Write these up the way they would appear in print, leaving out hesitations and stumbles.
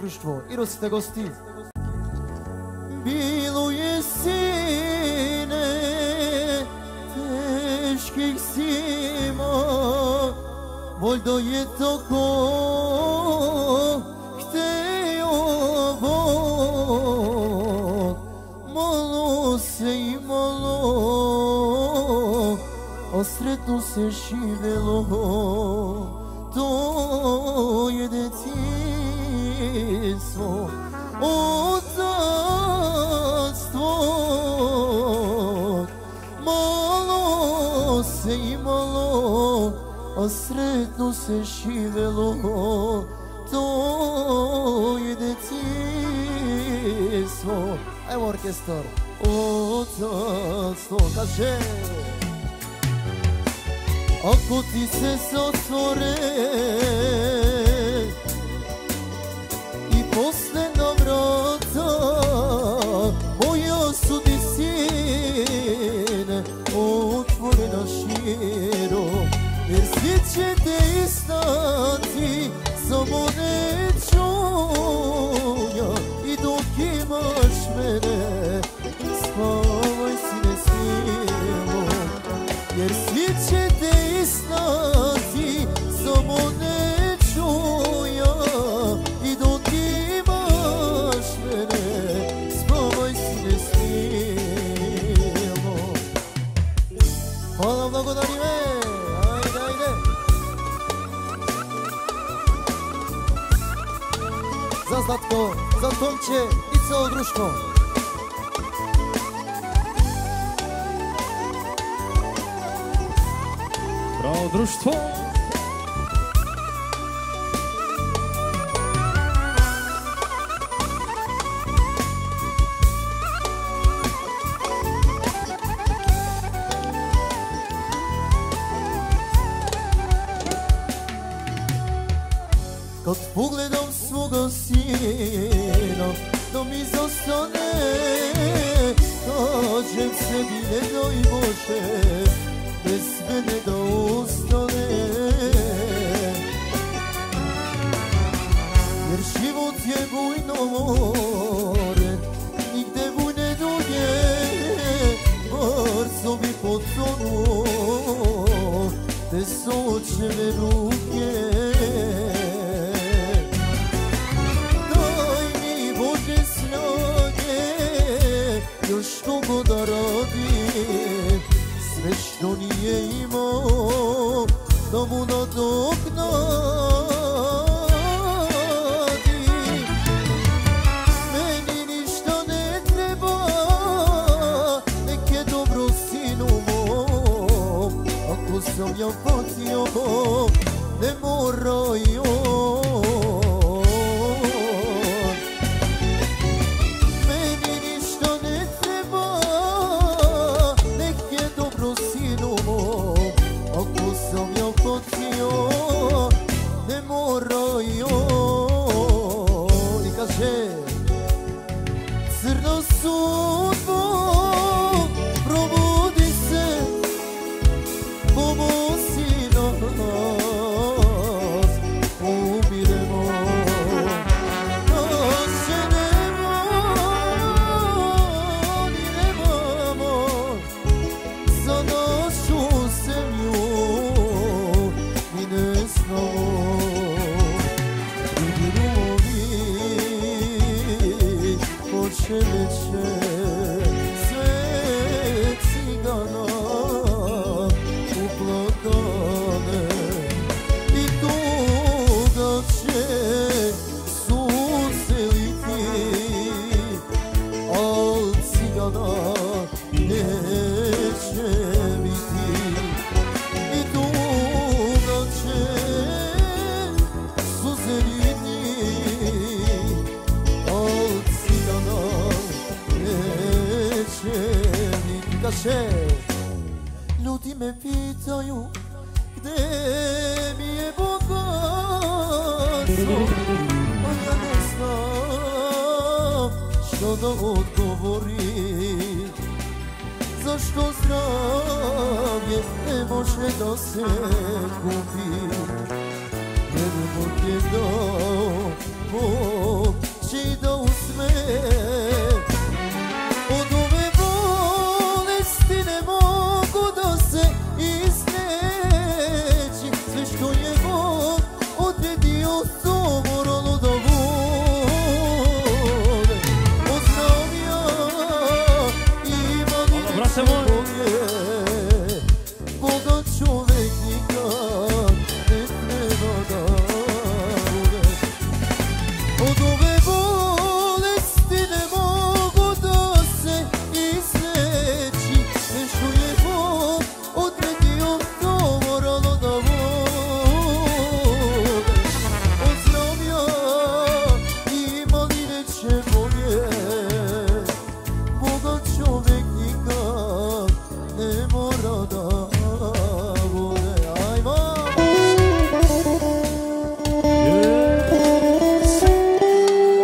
društvo i nosite gosti. Bilo je sine teških zima, voljdo je tako hteo Bog, malo se imalo, a sretno se živelo, to je detinjstvo, otac tvoj, malo se imalo, a sretno se živelo, to je detinjstvo. Evo orkestar. Otac tvoj kaže: ako ti se zatvore i posle na vrata, moja su ti sine otvorena širo, jer svi će te iznati, samo ne čuja. I dok imaš mene, spavaj sine smilo, jer svi će te iznati, samo ne čuja. I dok imaš mene, spavaj sine smilo. Hvala blagodarime. Ajde, ajde. Za Zlatko, za Tomče i celo društvo. Bravo društvo. Kad pogledam svoga sina, da mi zostane, kažem sebi ne daj Bože, bez mene da ostane. Jer život je bujno more, nigde buj ne dođe, brzo bi potonuo te sočeve ruke. Daj mi Bože snage, još mnogo da radim, sve što nije imao, da mu nadoknadim. Meni ništa ne treba, nek je dobro sinu mom, ako sam ja patio, ne moraju. Ne moraju. I kaže: crna sudbo, probudi se, pomozi nas, umiremo. Naše nebo ni nemamo, za našu zemlju mi ne znamo. Čeveće sve cigana uplakane i tuga će suzeliti, al cigana neće biti. I tuga će suzeliti, al cigana neće biti. Kaže: ljudi me pitaju gde mi je bogatstvo, a ja ne znam što da odgovorim. Zašto zdravlje ne može da se kupi, jer Bog je dao, Bog Od ove bolesti ne mogu da se izleči. Sve što je Bog odredio, to moralo da bude. Od zdravlja i maline će bolje, bogat čovek nikad ne mora da bude. Ajmo!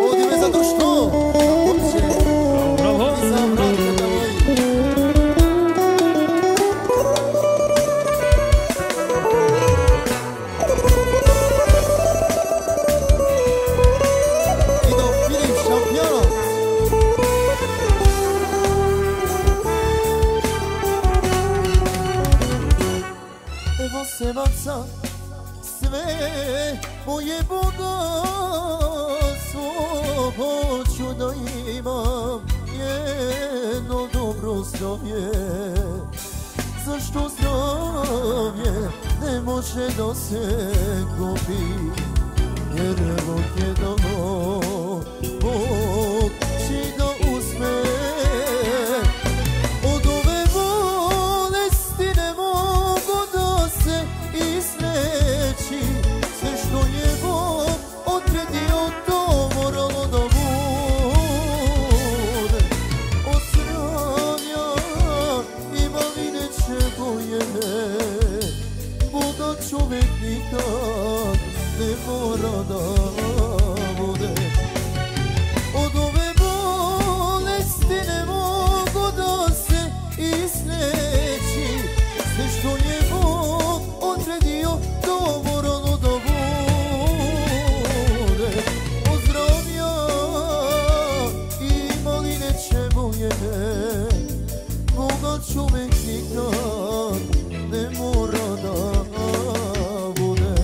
Ovdje me zato što hoće i za vrata da voji. I do Filip Šampionov. Evo se baca sve moje bogatstvo, hoću da imam jedno dobro zdravlje. Zašto zdravlje ne može da se kupi, jer Bog je dao, Bog će da uzme. Od ove bolesti ne mogu da se izleči. Sve što je Bog odredio, to moralo da bude. Od zdravlja i maline će boje, bogat čovek nikad ne mora da bude. Od ove bolesti ne mogu da se izleči. Sve što je Bog odredio, to moralo da bude. Od zdravlja i maline će boje, bogat čovek nikad ne mora da bude.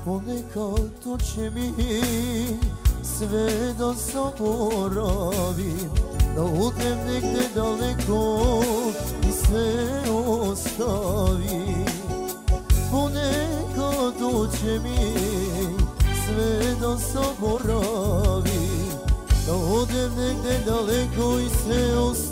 Ponekad tuče mi sve da zaboravim, da odem negde daleko i sve ostavim. Ponekad tuče mi sve da zaboravim, da odem negde daleko i sve ostavim.